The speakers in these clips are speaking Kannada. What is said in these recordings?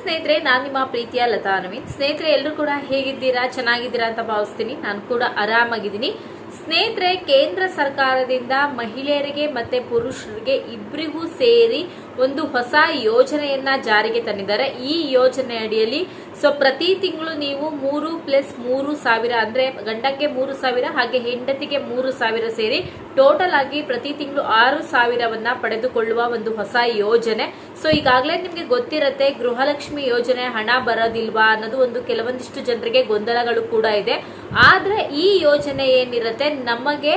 ಸ್ನೇಹಿತರೆ, ನಾನು ನಿಮ್ಮ ಪ್ರೀತಿಯ ಲತಾ ನವೀನ್. ಸ್ನೇಹಿತರೆ, ಎಲ್ಲರೂ ಕೂಡ ಹೇಗಿದ್ದೀರಾ? ಚೆನ್ನಾಗಿದ್ದೀರಾ ಅಂತ ಭಾವಿಸ್ತೀನಿ. ನಾನು ಕೂಡ ಆರಾಮಾಗಿದ್ದೀನಿ. ಸ್ನೇಹಿತರೆ, ಕೇಂದ್ರ ಸರ್ಕಾರದಿಂದ ಮಹಿಳೆಯರಿಗೆ ಮತ್ತೆ ಪುರುಷರಿಗೆ ಇಬ್ಬರಿಗೂ ಸೇರಿ ಒಂದು ಹೊಸ ಯೋಜನೆಯನ್ನ ಜಾರಿಗೆ ತಂದಿದ್ದಾರೆ. ಈ ಯೋಜನೆ ಅಡಿಯಲ್ಲಿ ಪ್ರತಿ ತಿಂಗಳು ನೀವು 3+3,000 ಅಂದ್ರೆ ಗಂಡಕ್ಕೆ 3,000 ಹಾಗೆ ಹೆಂಡತಿಗೆ 3,000 ಸೇರಿ ಟೋಟಲ್ ಆಗಿ ಪ್ರತಿ ತಿಂಗಳು 6,000ವನ್ನ ಪಡೆದುಕೊಳ್ಳುವ ಒಂದು ಹೊಸ ಯೋಜನೆ. ಈಗಾಗಲೇ ನಿಮ್ಗೆ ಗೊತ್ತಿರತ್ತೆ, ಗೃಹಲಕ್ಷ್ಮಿ ಯೋಜನೆ ಹಣ ಬರೋದಿಲ್ವಾ ಅನ್ನೋದು ಒಂದು ಕೆಲವೊಂದಿಷ್ಟು ಜನರಿಗೆ ಗೊಂದಲಗಳು ಕೂಡ ಇದೆ. ಆದ್ರೆ ಈ ಯೋಜನೆ ಏನಿರುತ್ತೆ, ನಮಗೆ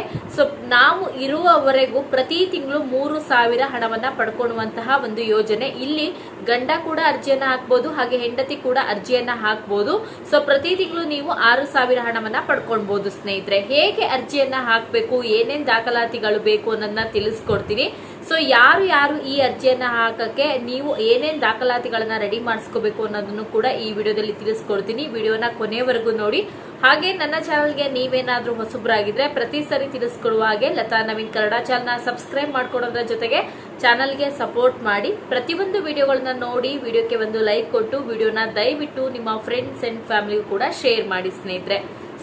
ನಾವು ಇರುವವರೆಗೂ ಪ್ರತಿ ತಿಂಗಳು 3,000 ಹಣವನ್ನ ಪಡ್ಕೊಳ್ಳುವಂತಹ ಒಂದು ಯೋಜನೆ. ಇಲ್ಲಿ ಗಂಡ ಕೂಡ ಅರ್ಜಿಯನ್ನ ಹಾಕ್ಬಹುದು ಹಾಗೆ ಹೆಂಡತಿ ಕೂಡ ಅರ್ಜಿಯನ್ನ ಹಾಕ್ಬಹುದು. ಪ್ರತಿ ತಿಂಗಳು ನೀವು 6,000 ಹಣವನ್ನ ಪಡ್ಕೊಳ್ಬಹುದು. ಸ್ನೇಹಿತರೆ, ಹೇಗೆ ಅರ್ಜಿಯನ್ನ ಹಾಕ್ಬೇಕು, ಏನೇನ್ ದಾಖಲಾತಿಗಳು ಬೇಕು ಅನ್ನೋದನ್ನ ತಿಳಿಸ್ಕೊಡ್ತೀನಿ. ಯಾರು ಈ ಅರ್ಜಿಯನ್ನ ಹಾಕಕ್ಕೆ ನೀವು ಏನೇನ್ ದಾಖಲಾತಿಗಳನ್ನ ರೆಡಿ ಮಾಡಿಸ್ಕೋಬೇಕು ಅನ್ನೋದನ್ನು ಕೂಡ ಈ ವಿಡಿಯೋದಲ್ಲಿ ತಿಳಿಸ್ಕೊಡ್ತೀನಿ. ವಿಡಿಯೋನ ಕೊನೆವರೆಗೂ ನೋಡಿ. ಹಾಗೆ ನನ್ನ ಚಾನಲ್ಗೆ ನೀವೇನಾದ್ರೂ ಹೊಸಬ್ರಾಗಿದ್ರೆ ಪ್ರತಿ ಸರಿ ತಿಳಿಸ್ಕೊಡುವ ಹಾಗೆ ಲತಾ ನವೀನ್ ಕನ್ನಡ ಚಾನಲ್ ಸಬ್ಸ್ಕ್ರೈಬ್ ಮಾಡ್ಕೊಡೋದ್ರ ಜೊತೆಗೆ ಚಾನಲ್ಗೆ ಸಪೋರ್ಟ್ ಮಾಡಿ. ಪ್ರತಿಯೊಂದು ವಿಡಿಯೋಗಳನ್ನ ನೋಡಿ, ವಿಡಿಯೋಕ್ಕೆ ಒಂದು ಲೈಕ್ ಕೊಟ್ಟು ವಿಡಿಯೋನ ದಯವಿಟ್ಟು ನಿಮ್ಮ ಫ್ರೆಂಡ್ಸ್ ಅಂಡ್ ಫ್ಯಾಮಿಲಿಗೂ ಕೂಡ ಶೇರ್ ಮಾಡಿ.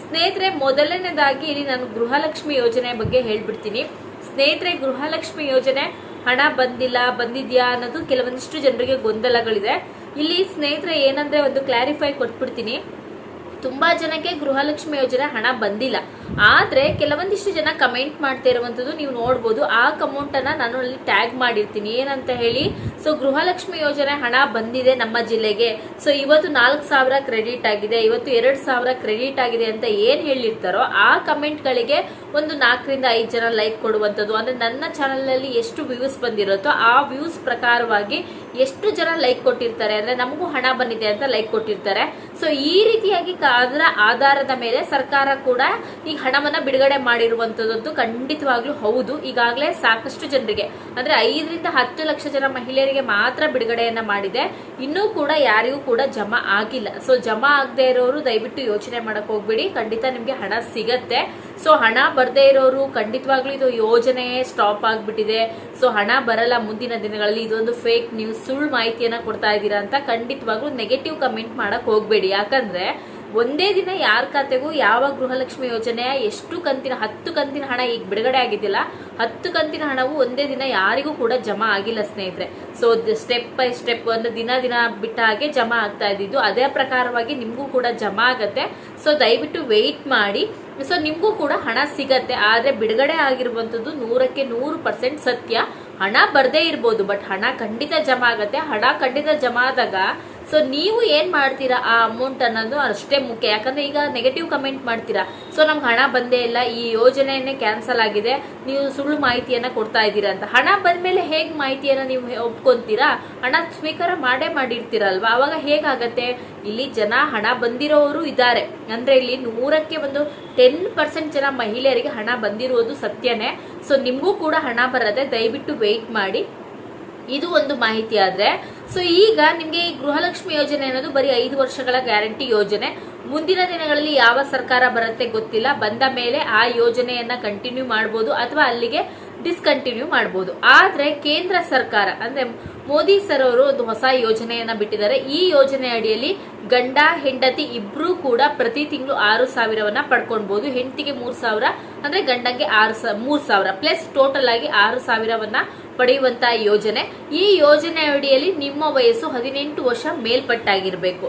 ಸ್ನೇಹಿತರೆ, ಮೊದಲನೇದಾಗಿ ಇಲ್ಲಿ ನಾನು ಗೃಹಲಕ್ಷ್ಮಿ ಯೋಜನೆ ಬಗ್ಗೆ ಹೇಳ್ಬಿಡ್ತೀನಿ. ಸ್ನೇಹಿತರೆ, ಗೃಹಲಕ್ಷ್ಮಿ ಯೋಜನೆ ಹಣ ಬಂದಿದ್ಯಾ ಅನ್ನೋದು ಕೆಲವೊಂದಿಷ್ಟು ಜನರಿಗೆ ಗೊಂದಲಗಳಿದೆ. ಇಲ್ಲಿ ಸ್ನೇಹಿತರೆ ಏನಂದ್ರೆ ಒಂದು ಕ್ಲಾರಿಫೈ ಕೊಟ್ಬಿಡ್ತೀನಿ. ತುಂಬಾ ಜನಕ್ಕೆ ಗೃಹಲಕ್ಷ್ಮಿ ಯೋಜನೆ ಹಣ ಬಂದಿಲ್ಲ. ಆದ್ರೆ ಕೆಲವೊಂದಿಷ್ಟು ಜನ ಕಮೆಂಟ್ ಮಾಡ್ತಾ ಇರುವಂತದ್ದು ನೀವು ನೋಡ್ಬೋದು. ಆ ಅಮೌಂಟ್ ಅನ್ನ ನಾನು ಅಲ್ಲಿ ಟ್ಯಾಗ್ ಮಾಡಿರ್ತೀನಿ. ಏನಂತ ಹೇಳಿ, ಗೃಹಲಕ್ಷ್ಮಿ ಯೋಜನೆ ಹಣ ಬಂದಿದೆ ನಮ್ಮ ಜಿಲ್ಲೆಗೆ, ಇವತ್ತು 4,000 ಕ್ರೆಡಿಟ್ ಆಗಿದೆ, ಇವತ್ತು 2,000 ಕ್ರೆಡಿಟ್ ಆಗಿದೆ ಅಂತ ಏನ್ ಹೇಳಿರ್ತಾರೋ ಆ ಕಮೆಂಟ್ ಗಳಿಗೆ ಒಂದು 4 ರಿಂದ 5 ಜನ ಲೈಕ್ ಕೊಡುವಂತದ್ದು. ಅಂದ್ರೆ ನನ್ನ ಚಾನಲ್ ನಲ್ಲಿ ಎಷ್ಟು ವ್ಯೂಸ್ ಬಂದಿರುತ್ತೋ ಆ ವ್ಯೂಸ್ ಪ್ರಕಾರವಾಗಿ ಎಷ್ಟು ಜನ ಲೈಕ್ ಕೊಟ್ಟಿರ್ತಾರೆ, ಅಂದ್ರೆ ನಮಗೂ ಹಣ ಬಂದಿದೆ ಅಂತ ಲೈಕ್ ಕೊಟ್ಟಿರ್ತಾರೆ. ಈ ರೀತಿಯಾಗಿ ಅದರ ಆಧಾರದ ಮೇಲೆ ಸರ್ಕಾರ ಕೂಡ ಈ ಹಣವನ್ನ ಬಿಡುಗಡೆ ಮಾಡಿರುವಂತದ್ದು ಖಂಡಿತವಾಗ್ಲೂ ಹೌದು. ಈಗಾಗಲೇ ಸಾಕಷ್ಟು ಜನರಿಗೆ ಅಂದ್ರೆ 5 ರಿಂದ 10 ಲಕ್ಷ ಜನ ಮಹಿಳೆಯರಿಗೆ ಮಾತ್ರ ಬಿಡುಗಡೆಯನ್ನ ಮಾಡಿದೆ. ಇನ್ನೂ ಕೂಡ ಯಾರಿಗೂ ಕೂಡ ಜಮಾ ಆಗಿಲ್ಲ. ಜಮಾ ಆಗದೆ ಇರೋರು ದಯವಿಟ್ಟು ಯೋಚನೆ ಮಾಡಕ್ ಹೋಗ್ಬೇಡಿ, ಖಂಡಿತ ನಿಮ್ಗೆ ಹಣ ಸಿಗತ್ತೆ. ಹಣ ಬರ್ದೇ ಇರೋರು ಖಂಡಿತವಾಗ್ಲೂ ಇದು ಯೋಜನೆ ಸ್ಟಾಪ್ ಆಗ್ಬಿಟ್ಟಿದೆ, ಹಣ ಬರಲ್ಲ ಮುಂದಿನ ದಿನಗಳಲ್ಲಿ, ಇದೊಂದು ಫೇಕ್ ನ್ಯೂಸ್, ಸುಳ್ಳು ಮಾಹಿತಿಯನ್ನ ಕೊಡ್ತಾ ಇದ್ದೀರಾ ಅಂತ ಖಂಡಿತವಾಗ್ಲೂ ನೆಗೆಟಿವ್ ಕಮೆಂಟ್ ಮಾಡಕ್ ಹೋಗ್ಬೇಡಿ. ಯಾಕಂದ್ರೆ ಒಂದೇ ದಿನ ಯಾರ ಖಾತೆಗೂ ಯಾವ ಗೃಹಲಕ್ಷ್ಮಿ ಯೋಜನೆಯ ಎಷ್ಟು ಕಂತಿನ 10 ಕಂತಿನ ಹಣ ಈಗ ಬಿಡುಗಡೆ ಆಗಿದ್ದಿಲ್ಲ, 10 ಕಂತಿನ ಹಣವು ಒಂದೇ ದಿನ ಯಾರಿಗೂ ಕೂಡ ಜಮಾ ಆಗಿಲ್ಲ ಸ್ನೇಹಿತರೆ. ಸ್ಟೆಪ್ ಬೈ ಸ್ಟೆಪ್ ಒಂದು ದಿನ ಬಿಟ್ಟ ಹಾಗೆ ಜಮಾ ಆಗ್ತಾ ಇದ್ದಿದ್ದು, ಅದೇ ಪ್ರಕಾರವಾಗಿ ನಿಮ್ಗೂ ಕೂಡ ಜಮಾ ಆಗತ್ತೆ. ದಯವಿಟ್ಟು ವೆಯ್ಟ್ ಮಾಡಿ. ನಿಮ್ಗೂ ಕೂಡ ಹಣ ಸಿಗತ್ತೆ. ಆದ್ರೆ ಬಿಡುಗಡೆ ಆಗಿರುವಂತದ್ದು 100ಕ್ಕೆ 100% ಸತ್ಯ. ಹಣ ಬರ್ದೇ ಇರ್ಬೋದು, ಬಟ್ ಹಣ ಖಂಡಿತ ಜಮಾ ಆಗತ್ತೆ. ಹಣ ಖಂಡಿತ ಜಮಾ ಆದಾಗ ನೀವು ಏನ್ ಮಾಡ್ತೀರಾ ಆ ಅಮೌಂಟ್ ಅನ್ನೋದು ಅಷ್ಟೇ ಮುಖ್ಯ. ಯಾಕಂದ್ರೆ ಈಗ ನೆಗೆಟಿವ್ ಕಮೆಂಟ್ ಮಾಡ್ತೀರಾ, ನಮ್ಗೆ ಹಣ ಬಂದೇ ಇಲ್ಲ, ಈ ಯೋಜನೆಯನ್ನೇ ಕ್ಯಾನ್ಸಲ್ ಆಗಿದೆ, ನೀವು ಸುಳ್ಳು ಮಾಹಿತಿಯನ್ನ ಕೊಡ್ತಾ ಇದ್ದೀರಾ ಅಂತ. ಹಣ ಬಂದ್ಮೇಲೆ ಹೇಗ್ ಮಾಹಿತಿಯನ್ನ ನೀವು ಒಪ್ಕೊಂತೀರಾ? ಹಣ ಸ್ವೀಕಾರ ಮಾಡಿರ್ತೀರಲ್ವಾ, ಅವಾಗ ಹೇಗಾಗತ್ತೆ? ಇಲ್ಲಿ ಜನ ಹಣ ಬಂದಿರೋರು ಇದ್ದಾರೆ ಅಂದ್ರೆ ಇಲ್ಲಿ 100ಕ್ಕೆ 10% ಜನ ಮಹಿಳೆಯರಿಗೆ ಹಣ ಬಂದಿರುವುದು ಸತ್ಯನೇ. ನಿಮ್ಗೂ ಕೂಡ ಹಣ ಬರತ್ತೆ, ದಯವಿಟ್ಟು ವೆಯ್ಟ್ ಮಾಡಿ. ಇದು ಒಂದು ಮಾಹಿತಿ. ಆದ್ರೆ ಈಗ ನಿಮ್ಗೆ ಈ ಗೃಹಲಕ್ಷ್ಮಿ ಯೋಜನೆ ಅನ್ನೋದು ಬರೀ 5 ವರ್ಷಗಳ ಗ್ಯಾರಂಟಿ ಯೋಜನೆ. ಮುಂದಿನ ದಿನಗಳಲ್ಲಿ ಯಾವ ಸರ್ಕಾರ ಬರುತ್ತೆ ಗೊತ್ತಿಲ್ಲ. ಬಂದ ಮೇಲೆ ಆ ಯೋಜನೆಯನ್ನ ಕಂಟಿನ್ಯೂ ಮಾಡಬಹುದು ಅಥವಾ ಅಲ್ಲಿಗೆ ಡಿಸ್ಕಂಟಿನ್ಯೂ ಮಾಡಬಹುದು. ಆದ್ರೆ ಕೇಂದ್ರ ಸರ್ಕಾರ ಅಂದ್ರೆ ಮೋದಿ ಸರ್ ಅವರು ಒಂದು ಹೊಸ ಯೋಜನೆಯನ್ನ ಬಿಟ್ಟಿದ್ದಾರೆ. ಈ ಯೋಜನೆ ಅಡಿಯಲ್ಲಿ ಗಂಡ ಹೆಂಡತಿ ಇಬ್ರು ಕೂಡ ಪ್ರತಿ ತಿಂಗಳು 6,000ವನ್ನ ಪಡ್ಕೊಳ್ಬಹುದು. ಹೆಂಡತಿಗೆ 3,000 ಅಂದ್ರೆ ಗಂಡಂಗೆ 3,000 ಪ್ಲಸ್ ಟೋಟಲ್ ಆಗಿ 6,000ವನ್ನ ಪಡೆಯುವಂತ ಯೋಜನೆ. ಈ ಯೋಜನೆ ಅಡಿಯಲ್ಲಿ ನಿಮ್ಮ ವಯಸ್ಸು 18 ವರ್ಷ ಮೇಲ್ಪಟ್ಟಾಗಿರ್ಬೇಕು.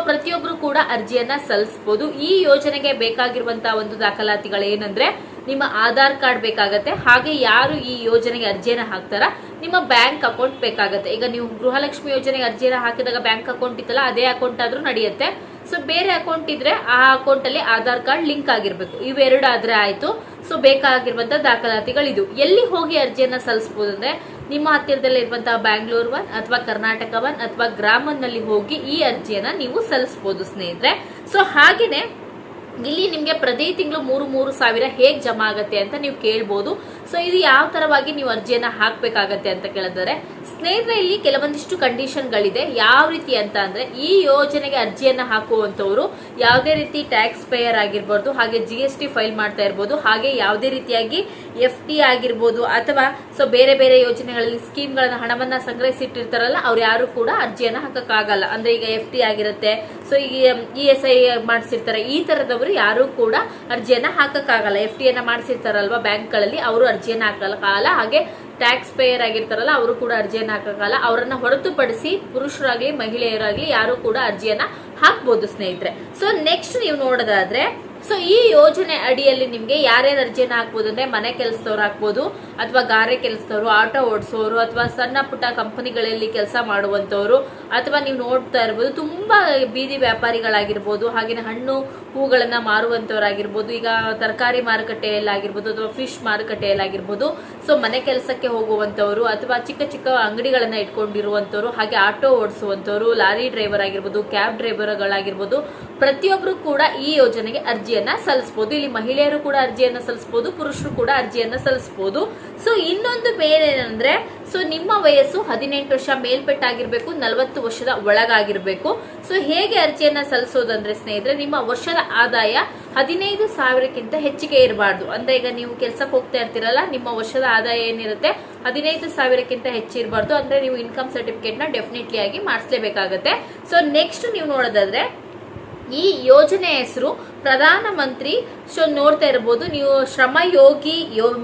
ಪ್ರತಿಯೊಬ್ರು ಕೂಡ ಅರ್ಜಿಯನ್ನ ಸಲ್ಲಿಸಬಹುದು. ಈ ಯೋಜನೆಗೆ ಬೇಕಾಗಿರುವಂತಹ ಒಂದು ದಾಖಲಾತಿಗಳು ಏನಂದ್ರೆ, ನಿಮ್ಮ ಆಧಾರ್ ಕಾರ್ಡ್ ಬೇಕಾಗತ್ತೆ. ಹಾಗೆ ಯಾರು ಈ ಯೋಜನೆಗೆ ಅರ್ಜಿಯನ್ನ ಹಾಕ್ತಾರ, ನಿಮ್ಮ ಬ್ಯಾಂಕ್ ಅಕೌಂಟ್ ಬೇಕಾಗತ್ತೆ. ಈಗ ನೀವು ಗೃಹಲಕ್ಷ್ಮಿ ಯೋಜನೆಗೆ ಅರ್ಜಿಯನ್ನ ಹಾಕಿದಾಗ ಬ್ಯಾಂಕ್ ಅಕೌಂಟ್ ಇತ್ತಲ್ಲ, ಅದೇ ಅಕೌಂಟ್ ಆದ್ರೂ ನಡೆಯುತ್ತೆ. ಬೇರೆ ಅಕೌಂಟ್ ಇದ್ರೆ ಆ ಅಕೌಂಟ್ ಅಲ್ಲಿ ಆಧಾರ್ ಕಾರ್ಡ್ ಲಿಂಕ್ ಆಗಿರ್ಬೇಕು. ಇವೆರಡು ಆದ್ರೆ ಆಯ್ತು. ಬೇಕಾಗಿರುವಂತಹ ದಾಖಲಾತಿಗಳಿದು. ಎಲ್ಲಿ ಹೋಗಿ ಅರ್ಜಿಯನ್ನ ಸಲ್ಲಿಸಬಹುದು ಅಂದ್ರೆ, ನಿಮ್ಮ ಹತ್ತಿರದಲ್ಲಿ ಇರುವಂತಹ ಬ್ಯಾಂಗ್ಳೂರ್ 1 ಅಥವಾ ಕರ್ನಾಟಕ 1 ಅಥವಾ ಗ್ರಾಮನ್ ನಲ್ಲಿ ಹೋಗಿ ಈ ಅರ್ಜಿಯನ್ನ ನೀವು ಸಲ್ಲಿಸಬಹುದು ಸ್ನೇಹಿತರೆ. ಹಾಗೇನೆ ಇಲ್ಲಿ ನಿಮ್ಗೆ ಪ್ರತಿ ತಿಂಗಳು 3,000 ಹೇಗ್ ಜಮಾ ಆಗತ್ತೆ ಅಂತ ನೀವು ಕೇಳ್ಬೋದು. ಇದು ಯಾವ ತರವಾಗಿ ನೀವು ಅರ್ಜಿಯನ್ನ ಹಾಕ್ಬೇಕಾಗತ್ತೆ ಅಂತ ಕೇಳಿದರೆ, ಸ್ನೇಹಿತರೆ ಇಲ್ಲಿ ಕೆಲವೊಂದಿಷ್ಟು ಕಂಡೀಷನ್ಗಳಿದೆ. ಯಾವ ರೀತಿ ಅಂತ ಅಂದ್ರೆ, ಈ ಯೋಜನೆಗೆ ಅರ್ಜಿಯನ್ನ ಹಾಕುವಂತವರು ಯಾವುದೇ ರೀತಿ ಟ್ಯಾಕ್ಸ್ ಪೇಯರ್ ಆಗಿರ್ಬೋದು, ಹಾಗೆ GST ಫೈಲ್ ಮಾಡ್ತಾ ಇರ್ಬೋದು, ಹಾಗೆ ಯಾವುದೇ ರೀತಿಯಾಗಿ FD ಆಗಿರ್ಬೋದು ಅಥವಾ ಸೊ ಬೇರೆ ಬೇರೆ ಯೋಜನೆಗಳಲ್ಲಿ ಸ್ಕೀಮ್ಗಳನ್ನ ಹಣವನ್ನ ಸಂಗ್ರಹಿಸಿಟ್ಟಿರ್ತಾರಲ್ಲ ಅವ್ರು ಯಾರು ಕೂಡ ಅರ್ಜಿಯನ್ನ ಹಾಕಕ್ಕಾಗಲ್ಲ. ಅಂದ್ರೆ ಈಗ FD ಆಗಿರುತ್ತೆ, ಸೊ ಈಗ ESI ಮಾಡಿಸಿರ್ತಾರೆ, ಈ ತರದವರು ಯಾರು ಕೂಡ ಅರ್ಜಿಯನ್ನ ಹಾಕಕ್ಕಾಗಲ್ಲ. FD ಯನ್ನ ಮಾಡಿಸಿರ್ತಾರಲ್ವಾ ಬ್ಯಾಂಕ್ಗಳಲ್ಲಿ, ಅವರು ಅರ್ಜಿಯನ್ನ ಹಾಕಲ್ಲ. ಹಾಗೆ ಟ್ಯಾಕ್ಸ್ ಪೇಯರ್ ಆಗಿರ್ತಾರಲ್ಲ ಅವರು ಕೂಡ ಅರ್ಜಿಯನ್ನ ಹಾಕಕ್ಕಾಗಲ್ಲ. ಅವರನ್ನ ಹೊರತುಪಡಿಸಿ ಪುರುಷರಾಗ್ಲಿ ಮಹಿಳೆಯರಾಗ್ಲಿ ಯಾರು ಕೂಡ ಅರ್ಜಿಯನ್ನ ಹಾಕ್ಬೋದು ಸ್ನೇಹಿತರೆ. ಸೊ ನೆಕ್ಸ್ಟ್ ನೀವು ನೋಡೋದಾದ್ರೆ, ಸೊ ಈ ಯೋಜನೆ ಅಡಿಯಲ್ಲಿ ನಿಮ್ಗೆ ಯಾರ್ಯಾರು ಅರ್ಜಿಯನ್ನ ಹಾಕ್ಬೋದು ಅಂದ್ರೆ ಮನೆ ಕೆಲಸದವ್ರು ಹಾಕ್ಬೋದು, ಅಥವಾ ಗಾರೆ ಕೆಲಸದವರು, ಆಟೋ ಓಡಿಸೋರು, ಅಥವಾ ಸಣ್ಣ ಪುಟ್ಟ ಕಂಪನಿಗಳಲ್ಲಿ ಕೆಲಸ ಮಾಡುವಂತವ್ರು, ಅಥವಾ ನೀವು ನೋಡ್ತಾ ಇರ್ಬೋದು ತುಂಬಾ ಬೀದಿ ವ್ಯಾಪಾರಿಗಳಾಗಿರ್ಬೋದು, ಹಾಗೇನೆ ಹಣ್ಣು ಹೂಗಳನ್ನ ಮಾರುವಂತವ್ರಾಗಿರ್ಬೋದು, ಈಗ ತರಕಾರಿ ಮಾರುಕಟ್ಟೆಯಲ್ಲಾಗಿರ್ಬೋದು ಅಥವಾ ಫಿಶ್ ಮಾರುಕಟ್ಟೆಯಲ್ಲಾಗಿರ್ಬೋದು, ಸೊ ಮನೆ ಕೆಲಸಕ್ಕೆ ಹೋಗುವಂತವ್ರು ಅಥವಾ ಚಿಕ್ಕ ಚಿಕ್ಕ ಅಂಗಡಿಗಳನ್ನ ಇಟ್ಕೊಂಡಿರುವಂತವ್ರು, ಹಾಗೆ ಆಟೋ ಓಡಿಸುವಂತವ್ರು, ಲಾರಿ ಡ್ರೈವರ್ ಆಗಿರ್ಬೋದು, ಕ್ಯಾಬ್ ಡ್ರೈವರ್ಗಳಾಗಿರ್ಬೋದು, ಪ್ರತಿಯೊಬ್ರು ಕೂಡ ಈ ಯೋಜನೆಗೆ ಅರ್ಜಿಯನ್ನ ಸಲ್ಲಿಸಬಹುದು. ಇಲ್ಲಿ ಮಹಿಳೆಯರು ಕೂಡ ಅರ್ಜಿಯನ್ನ ಸಲ್ಲಿಸಬಹುದು, ಪುರುಷರು ಕೂಡ ಅರ್ಜಿಯನ್ನ ಸಲ್ಲಿಸಬಹುದು. ಸೊ ಇನ್ನೊಂದು ಬೇರೆ ಏನಂದ್ರೆ, ಸೊ ನಿಮ್ಮ ವಯಸ್ಸು 18 ವರ್ಷ ಮೇಲ್ಪಟ್ಟಾಗಿರ್ಬೇಕು, 40 ವರ್ಷದ ಒಳಗಾಗಿರ್ಬೇಕು. ಸೊ ಹೇಗೆ ಅರ್ಜಿಯನ್ನ ಸಲ್ಲಿಸೋದಂದ್ರೆ ಸ್ನೇಹಿತರೆ, ನಿಮ್ಮ ವರ್ಷದ ಆದಾಯ 15,000ಕ್ಕಿಂತ ಹೆಚ್ಚಿಗೆ ಇರಬಾರ್ದು. ಅಂದ್ರೆ ಈಗ ನೀವು ಕೆಲ್ಸಕ್ಕೆ ಹೋಗ್ತಾ ಇರ್ತೀರಲ್ಲ, ನಿಮ್ಮ ವರ್ಷದ ಆದಾಯ ಏನಿರುತ್ತೆ 15,000ಕ್ಕಿಂತ ಹೆಚ್ಚಿರಬಾರ್ದು. ಅಂದ್ರೆ ನೀವು ಇನ್ಕಮ್ ಸರ್ಟಿಫಿಕೇಟ್ ನ ಡೆಫಿನೆಟ್ಲಿ ಆಗಿ ಮಾಡಿಸ್ಲೇಬೇಕಾಗತ್ತೆ. ಸೊ ನೆಕ್ಸ್ಟ್ ನೀವು ನೋಡೋದಾದ್ರೆ, ಈ ಯೋಜನೆ ಹೆಸರು ಪ್ರಧಾನ ಮಂತ್ರಿ, ಸೊ ನೋಡ್ತಾ ಇರಬಹುದು ನೀವು, ಶ್ರಮಯೋಗಿ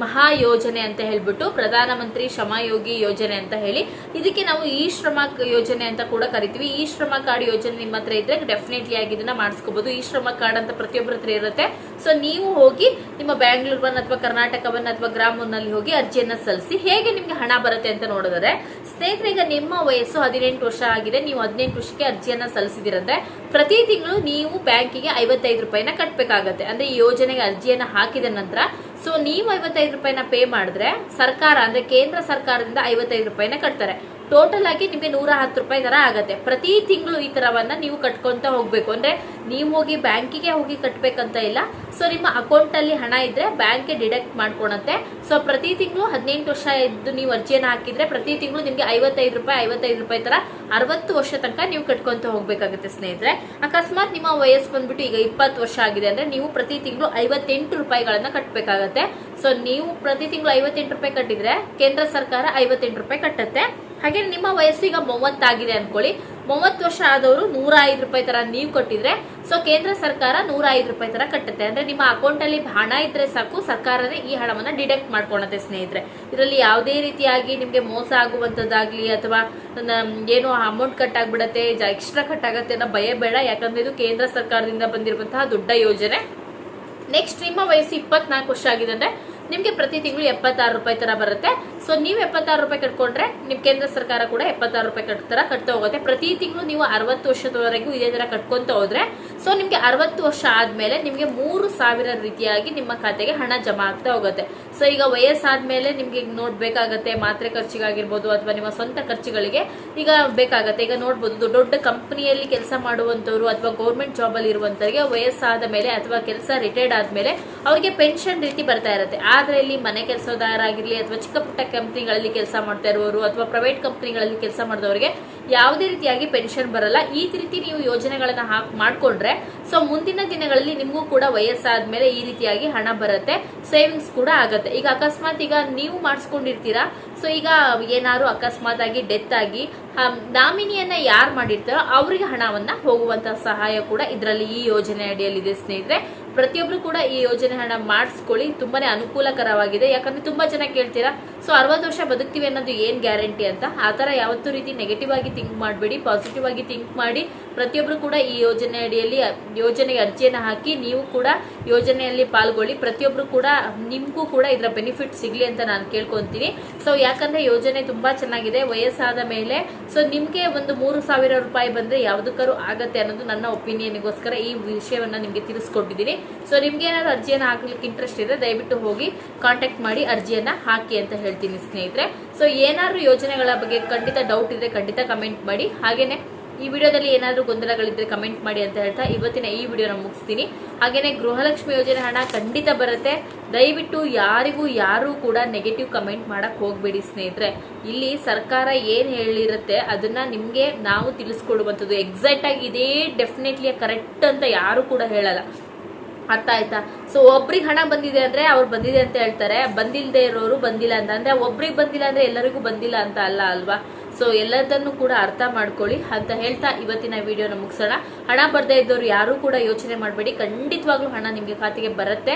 ಮಹಾ ಯೋಜನೆ ಅಂತ ಹೇಳ್ಬಿಟ್ಟು ಪ್ರಧಾನ ಮಂತ್ರಿ ಶ್ರಮಯೋಗಿ ಯೋಜನೆ ಅಂತ ಹೇಳಿ, ಇದಕ್ಕೆ ನಾವು ಈ ಶ್ರಮ ಯೋಜನೆ ಅಂತ ಕೂಡ ಕರಿತೀವಿ. ಈ ಶ್ರಮ ಕಾರ್ಡ್ ಯೋಜನೆ ನಿಮ್ಮ ಹತ್ರ ಇದ್ರೆ ಡೆಫಿನೆಟ್ಲಿ ಆಗಿ ಇದನ್ನ ಮಾಡಿಸ್ಕೋಬಹುದು. ಈ ಶ್ರಮ ಕಾರ್ಡ್ ಅಂತ ಪ್ರತಿಯೊಬ್ಬರ ಹತ್ರ ಇರುತ್ತೆ. ಸೊ ನೀವು ಹೋಗಿ ನಿಮ್ಮ ಬ್ಯಾಂಗ್ಳೂರ್ ಬನ್ ಅಥವಾ ಕರ್ನಾಟಕವನ್ನ ಅಥವಾ ಗ್ರಾಮದಲ್ಲಿ ಹೋಗಿ ಅರ್ಜಿಯನ್ನ ಸಲ್ಲಿಸಿ. ಹೇಗೆ ನಿಮ್ಗೆ ಹಣ ಬರುತ್ತೆ ಅಂತ ನೋಡಿದ್ರೆ ಸ್ನೇಹಿತರೆ, ಈಗ ನಿಮ್ಮ ವಯಸ್ಸು 18 ವರ್ಷ ಆಗಿದೆ, ನೀವು 18 ವರ್ಷಕ್ಕೆ ಅರ್ಜಿಯನ್ನ ಸಲ್ಲಿಸಿದಿರಂದ್ರೆ ಪ್ರತಿ ತಿಂಗಳು ನೀವು ಬ್ಯಾಂಕಿಗೆ 55 ರೂಪಾಯಿನ ಕಟ್ಟಬೇಕಾಗತ್ತೆ. ಅಂದ್ರೆ ಈ ಯೋಜನೆಗೆ ಅರ್ಜಿಯನ್ನ ಹಾಕಿದ ನಂತರ ಸೊ ನೀವು 55 ರೂಪಾಯಿನ ಪೇ ಮಾಡಿದ್ರೆ ಸರ್ಕಾರ ಅಂದ್ರೆ ಕೇಂದ್ರ ಸರ್ಕಾರದಿಂದ 55 ರೂಪಾಯಿನ ಕಟ್ತಾರೆ. ಟೋಟಲ್ ಆಗಿ ನಿಮ್ಗೆ 110 ರೂಪಾಯಿ ತರ ಆಗತ್ತೆ. ಪ್ರತಿ ತಿಂಗಳು ಈ ತರವನ್ನ ನೀವು ಕಟ್ಕೊಂತ ಹೋಗ್ಬೇಕು. ಅಂದ್ರೆ ನೀವು ಹೋಗಿ ಬ್ಯಾಂಕಿಗೆ ಹೋಗಿ ಕಟ್ಬೇಕಂತ ಇಲ್ಲ. ಸೊ ನಿಮ್ಮ ಅಕೌಂಟ್ ಅಲ್ಲಿ ಹಣ ಇದ್ರೆ ಬ್ಯಾಂಕ್ ಡಿಡಕ್ಟ್ ಮಾಡ್ಕೊಳತ್ತೆ. ಸೊ ಪ್ರತಿ ತಿಂಗಳು 18 ವರ್ಷ ಇದ್ದು ನೀವು ಅರ್ಜಿಯನ್ನ ಹಾಕಿದ್ರೆ ಪ್ರತಿ ತಿಂಗಳು ನಿಮ್ಗೆ 55 ರೂಪಾಯಿ ತರ 60 ವರ್ಷ ತನಕ ನೀವು ಕಟ್ಕೊಂತ ಹೋಗ್ಬೇಕಾಗುತ್ತೆ ಸ್ನೇಹಿತರೆ. ಅಕಸ್ಮಾತ್ ನಿಮ್ಮ ವಯಸ್ಸು ಬಂದ್ಬಿಟ್ಟು ಈಗ 20 ವರ್ಷ ಆಗಿದೆ ಅಂದ್ರೆ ನೀವು ಪ್ರತಿ ತಿಂಗಳು 58 ರೂಪಾಯಿಗಳನ್ನ ಕಟ್ಬೇಕಾಗತ್ತೆ. ಸೊ ನೀವು ಪ್ರತಿ ತಿಂಗಳು 58 ರೂಪಾಯಿ ಕಟ್ಟಿದ್ರೆ ಕೇಂದ್ರ ಸರ್ಕಾರ 58 ರೂಪಾಯಿ ಕಟ್ಟತ್ತೆ. ಹಾಗೆ ನಿಮ್ಮ ವಯಸ್ಸು ಈಗ 30 ಆಗಿದೆ ಅನ್ಕೊಳ್ಳಿ, 30 ವರ್ಷ ಆದವರು 105 ರೂಪಾಯಿ ತರ ನೀವು ಕೊಟ್ಟಿದ್ರೆ ಸೊ ಕೇಂದ್ರ ಸರ್ಕಾರ 105 ರೂಪಾಯಿ ತರ ಕಟ್ಟುತ್ತೆ. ಅಂದ್ರೆ ನಿಮ್ಮ ಅಕೌಂಟ್ ಅಲ್ಲಿ ಹಣ ಇದ್ರೆ ಸಾಕು, ಸರ್ಕಾರನೇ ಈ ಹಣವನ್ನ ಡಿಡಕ್ಟ್ ಮಾಡ್ಕೊಳತ್ತೆ ಸ್ನೇಹಿತರೆ. ಇದರಲ್ಲಿ ಯಾವುದೇ ರೀತಿಯಾಗಿ ನಿಮ್ಗೆ ಮೋಸ ಆಗುವಂತದ್ದಾಗ್ಲಿ ಅಥವಾ ಏನೋ ಅಮೌಂಟ್ ಕಟ್ ಆಗ್ಬಿಡತ್ತೆ, ಎಕ್ಸ್ಟ್ರಾ ಕಟ್ ಆಗತ್ತೆ ಅನ್ನೋ ಭಯ ಬೇಡ. ಯಾಕಂದ್ರೆ ಇದು ಕೇಂದ್ರ ಸರ್ಕಾರದಿಂದ ಬಂದಿರುವಂತಹ ದೊಡ್ಡ ಯೋಜನೆ. ನೆಕ್ಸ್ಟ್ ನಿಮ್ಮ ವಯಸ್ಸು 24 ವರ್ಷ ಆಗಿದೆ ಅಂದ್ರೆ ನಿಮ್ಗೆ ಪ್ರತಿ ತಿಂಗಳು 76 ರೂಪಾಯಿ ತರ ಬರುತ್ತೆ. ಸೊ ನೀವು 76 ರೂಪಾಯಿ ಕಟ್ಕೊಂಡ್ರೆ ನಿಮ್ ಕೇಂದ್ರ ಸರ್ಕಾರ ಕೂಡ 76 ರೂಪಾಯಿ ಕಟ್ತಾ ಹೋಗುತ್ತೆ. ಪ್ರತಿ ತಿಂಗಳು ನೀವು 60 ವರ್ಷದವರೆಗೂ ಇದೇ ತರ ಕಟ್ಕೊಂತ ಹೋದ್ರೆ ಸೊ ನಿಮ್ಗೆ 60 ವರ್ಷ ಆದ್ಮೇಲೆ ನಿಮ್ಗೆ 3,000 ರೀತಿಯಾಗಿ ನಿಮ್ಮ ಖಾತೆಗೆ ಹಣ ಜಮಾ ಆಗ್ತಾ ಹೋಗುತ್ತೆ. ಸೊ ಈಗ ವಯಸ್ಸಾದ್ಮೇಲೆ ನಿಮ್ಗೆ ನೋಡ್ಬೇಕಾಗತ್ತೆ, ಮಾತ್ರೆ ಖರ್ಚಿಗಾಗಿರ್ಬೋದು ಅಥವಾ ನಿಮ್ಮ ಸ್ವಂತ ಖರ್ಚುಗಳಿಗೆ ಈಗ ಬೇಕಾಗತ್ತೆ. ಈಗ ನೋಡ್ಬೋದು ದೊಡ್ಡ ಕಂಪನಿಯಲ್ಲಿ ಕೆಲಸ ಮಾಡುವಂತವ್ರು ಅಥವಾ ಗೌರ್ಮೆಂಟ್ ಜಾಬ್ ಅಲ್ಲಿ ಇರುವಂತವರಿಗೆ ವಯಸ್ಸಾದ ಮೇಲೆ ಅಥವಾ ಕೆಲಸ ರಿಟೈರ್ಡ್ ಆದ್ಮೇಲೆ ಅವ್ರಿಗೆ ಪೆನ್ಷನ್ ರೀತಿ ಬರ್ತಾ ಇರುತ್ತೆ. ಆದ್ರೆ ಇಲ್ಲಿ ಮನೆ ಕೆಲಸದಾರಾಗಿರ್ಲಿ ಅಥವಾ ಚಿಕ್ಕ ಪುಟ್ಟ ಕಂಪನಿಗಳಲ್ಲಿ ಕೆಲಸ ಮಾಡ್ತಾ ಇರುವವರು ಅಥವಾ ಪ್ರೈವೇಟ್ ಕಂಪನಿಗಳಲ್ಲಿ ಕೆಲಸ ಮಾಡಿದವರಿಗೆ ಯಾವುದೇ ರೀತಿಯಾಗಿ ಪೆನ್ಷನ್ ಬರಲ್ಲ. ಈ ರೀತಿ ನೀವು ಯೋಜನೆಗಳನ್ನ ಮಾಡ್ಕೊಂಡ್ರೆ ಸೊ ಮುಂದಿನ ದಿನಗಳಲ್ಲಿ ನಿಮಗೂ ಕೂಡ ವಯಸ್ಸಾದ್ಮೇಲೆ ಈ ರೀತಿಯಾಗಿ ಹಣ ಬರುತ್ತೆ, ಸೇವಿಂಗ್ಸ್ ಕೂಡ ಆಗತ್ತೆ. ಈಗ ಅಕಸ್ಮಾತ್ ಈಗ ನೀವು ಮಾಡಿಸ್ಕೊಂಡಿರ್ತೀರಾ, ಸೊ ಈಗ ಏನಾದ್ರು ಅಕಸ್ಮಾತ್ ಆಗಿ ಡೆತ್ ಆಗಿ ನಾಮಿನಿಯನ್ನ ಯಾರು ಮಾಡಿರ್ತಾರೋ ಅವರಿಗೆ ಹಣವನ್ನ ಹೋಗುವಂತಹ ಸಹಾಯ ಕೂಡ ಇದರಲ್ಲಿ ಈ ಯೋಜನೆ ಅಡಿಯಲ್ಲಿ ಇದೆ ಸ್ನೇಹಿತರೆ. ಪ್ರತಿಯೊಬ್ರು ಕೂಡ ಈ ಯೋಜನೆ ಹಣ ಮಾಡಿಸ್ಕೊಳ್ಳಿ, ತುಂಬಾನೇ ಅನುಕೂಲಕರವಾಗಿದೆ. ಯಾಕಂದ್ರೆ ತುಂಬಾ ಜನ ಕೇಳ್ತೀರಾ ಸೊ 60 ವರ್ಷ ಬದುಕ್ತಿವಿ ಅನ್ನೋದು ಏನ್ ಗ್ಯಾರಂಟಿ ಅಂತ. ಆತರ ಯಾವತ್ತೂ ರೀತಿ ನೆಗೆಟಿವ್ ಆಗಿ ಥಿಂಕ್ ಮಾಡಬೇಡಿ, ಪಾಸಿಟಿವ್ ಆಗಿ ಥಿಂಕ್ ಮಾಡಿ. ಪ್ರತಿಯೊಬ್ರು ಕೂಡ ಈ ಯೋಜನೆ ಅಡಿಯಲ್ಲಿ ಯೋಜನೆಗೆ ಅರ್ಜಿಯನ್ನ ಹಾಕಿ ನೀವು ಕೂಡ ಯೋಜನೆಯಲ್ಲಿ ಪಾಲ್ಗೊಳ್ಳಿ. ಪ್ರತಿಯೊಬ್ರು ಕೂಡ ನಿಮ್ಗೂ ಕೂಡ ಇದರ ಬೆನಿಫಿಟ್ ಸಿಗ್ಲಿ ಅಂತ ನಾನು ಕೇಳ್ಕೊಂತೀನಿ. ಸೊ ಯಾಕಂದ್ರೆ ಯೋಜನೆ ತುಂಬಾ ಚೆನ್ನಾಗಿದೆ. ವಯಸ್ಸಾದ ಮೇಲೆ ಸೊ ನಿಮ್ಗೆ ಒಂದು 3,000 ರೂಪಾಯಿ ಬಂದ್ರೆ ಯಾವ್ದಕ್ಕಾರು ಆಗತ್ತೆ ಅನ್ನೋದು ನನ್ನ ಒಪಿನಿಯನ್ಗೋಸ್ಕರ ಈ ವಿಷಯವನ್ನ ನಿಮ್ಗೆ ತಿಳಿಸ್ಕೊಟ್ಟಿದ್ದೀನಿ. ಸೊ ನಿಮ್ಗೆ ಏನಾದ್ರು ಅರ್ಜಿಯನ್ನ ಹಾಕ್ಲಿಕ್ಕೆ ಇಂಟ್ರೆಸ್ಟ್ ಇದ್ರೆ ದಯವಿಟ್ಟು ಹೋಗಿ ಕಾಂಟ್ಯಾಕ್ಟ್ ಮಾಡಿ ಅರ್ಜಿಯನ್ನ ಹಾಕಿ ಅಂತ ಹೇಳ್ತೀನಿ ಸ್ನೇಹಿತರೆ. ಸೊ ಏನಾದ್ರು ಯೋಜನೆಗಳ ಬಗ್ಗೆ ಖಂಡಿತ ಡೌಟ್ ಇದ್ರೆ ಖಂಡಿತ ಕಮೆಂಟ್ ಮಾಡಿ. ಹಾಗೇನೆ ಈ ವಿಡಿಯೋದಲ್ಲಿ ಏನಾದರೂ ಗೊಂದಲಗಳಿದ್ರೆ ಕಮೆಂಟ್ ಮಾಡಿ ಅಂತ ಹೇಳ್ತಾ ಇವತ್ತಿನ ಈ ವಿಡಿಯೋನ ಮುಗಿಸ್ತೀನಿ. ಹಾಗೇನೆ ಗೃಹಲಕ್ಷ್ಮಿ ಯೋಜನೆ ಹಣ ಖಂಡಿತ ಬರುತ್ತೆ. ದಯವಿಟ್ಟು ಯಾರು ಕೂಡ ನೆಗೆಟಿವ್ ಕಮೆಂಟ್ ಮಾಡಕ್ ಹೋಗ್ಬೇಡಿ ಸ್ನೇಹಿತರೆ. ಇಲ್ಲಿ ಸರ್ಕಾರ ಏನ್ ಹೇಳಿರುತ್ತೆ ಅದನ್ನ ನಿಮ್ಗೆ ನಾವು ತಿಳಿಸ್ಕೊಡುವಂಥದ್ದು. ಎಕ್ಸಾಕ್ಟ್ ಆಗಿ ಇದೇ ಡೆಫಿನೆಟ್ಲಿ ಕರೆಕ್ಟ್ ಅಂತ ಯಾರು ಕೂಡ ಹೇಳಲ್ಲ. ಅರ್ಥ ಆಯ್ತಾ? ಸೊ ಒಬ್ರಿಗೆ ಹಣ ಬಂದಿದೆ ಅಂದ್ರೆ ಅವ್ರು ಬಂದಿದೆ ಅಂತ ಹೇಳ್ತಾರೆ, ಬಂದಿಲ್ಲದೆ ಇರೋರು ಬಂದಿಲ್ಲ ಅಂತ. ಅಂದ್ರೆ ಒಬ್ರಿಗೆ ಬಂದಿಲ್ಲ ಅಂದ್ರೆ ಎಲ್ಲರಿಗೂ ಬಂದಿಲ್ಲ ಅಂತ ಅಲ್ಲ ಅಲ್ವಾ? ಸೊ ಎಲ್ಲದನ್ನು ಕೂಡ ಅರ್ಥ ಮಾಡ್ಕೊಳ್ಳಿ ಅಂತ ಹೇಳ್ತಾ ಇವತ್ತಿನ ವಿಡಿಯೋನ ಮುಗಿಸೋಣ. ಹಣ ಬರ್ದೇ ಇದ್ದವ್ರು ಯಾರು ಕೂಡ ಯೋಚನೆ ಮಾಡಬೇಡಿ, ಖಂಡಿತವಾಗ್ಲೂ ಹಣ ನಿಮಗೆ ಖಾತೆಗೆ ಬರುತ್ತೆ.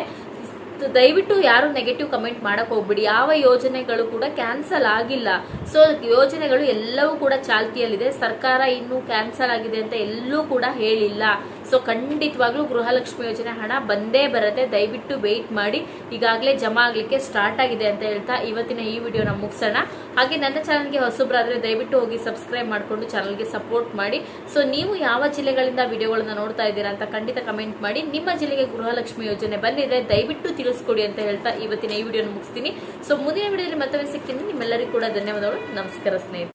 ದಯವಿಟ್ಟು ಯಾರು ನೆಗೆಟಿವ್ ಕಮೆಂಟ್ ಮಾಡಕ್ ಹೋಗ್ಬಿಡಿ. ಯಾವ ಯೋಜನೆಗಳು ಕೂಡ ಕ್ಯಾನ್ಸಲ್ ಆಗಿಲ್ಲ. ಸೊ ಯೋಜನೆಗಳು ಎಲ್ಲವೂ ಕೂಡ ಚಾಲ್ತಿಯಲ್ಲಿದೆ. ಸರ್ಕಾರ ಇನ್ನೂ ಕ್ಯಾನ್ಸಲ್ ಆಗಿದೆ ಅಂತ ಎಲ್ಲೂ ಕೂಡ ಹೇಳಿಲ್ಲ. ಸೊ ಖಂಡಿತವಾಗ್ಲೂ ಗೃಹಲಕ್ಷ್ಮಿ ಯೋಜನೆ ಹಣ ಬಂದೇ ಬರುತ್ತೆ. ದಯವಿಟ್ಟು ವೆಯ್ಟ್ ಮಾಡಿ, ಈಗಾಗಲೇ ಜಮಾ ಆಗ್ಲಿಕ್ಕೆ ಸ್ಟಾರ್ಟ್ ಆಗಿದೆ ಅಂತ ಹೇಳ್ತಾ ಇವತ್ತಿನ ಈ ವಿಡಿಯೋನ ಮುಗಿಸೋಣ. ಹಾಗೆ ನನ್ನ ಚಾನಲ್ಗೆ ಹೊಸಬ್ರಾದ್ರೆ ದಯವಿಟ್ಟು ಹೋಗಿ ಸಬ್ಸ್ಕ್ರೈಬ್ ಮಾಡಿಕೊಂಡು ಚಾನಲ್ಗೆ ಸಪೋರ್ಟ್ ಮಾಡಿ. ಸೊ ನೀವು ಯಾವ ಜಿಲ್ಲೆಗಳಿಂದ ವಿಡಿಯೋಗಳನ್ನ ನೋಡ್ತಾ ಇದ್ದೀರಾ ಅಂತ ಖಂಡಿತ ಕಮೆಂಟ್ ಮಾಡಿ. ನಿಮ್ಮ ಜಿಲ್ಲೆಗೆ ಗೃಹಲಕ್ಷ್ಮಿ ಯೋಜನೆ ಬಂದಿದ್ರೆ ದಯವಿಟ್ಟು ತಿಳಿಸ್ಕೊಡಿ ಅಂತ ಹೇಳ್ತಾ ಇವತ್ತಿನ ಈ ವಿಡಿಯೋನ ಮುಗಿಸ್ತೀನಿ. ಸೊ ಮುಂದಿನ ವಿಡಿಯೋದಲ್ಲಿ ಮತ್ತೊಮ್ಮೆ ಸಿಗ್ತೀನಿ. ನಿಮ್ಮೆಲ್ಲರಿಗೂ ಕೂಡ ಧನ್ಯವಾದಗಳು. ನಮಸ್ಕಾರ ಸ್ನೇಹಿತರೆ.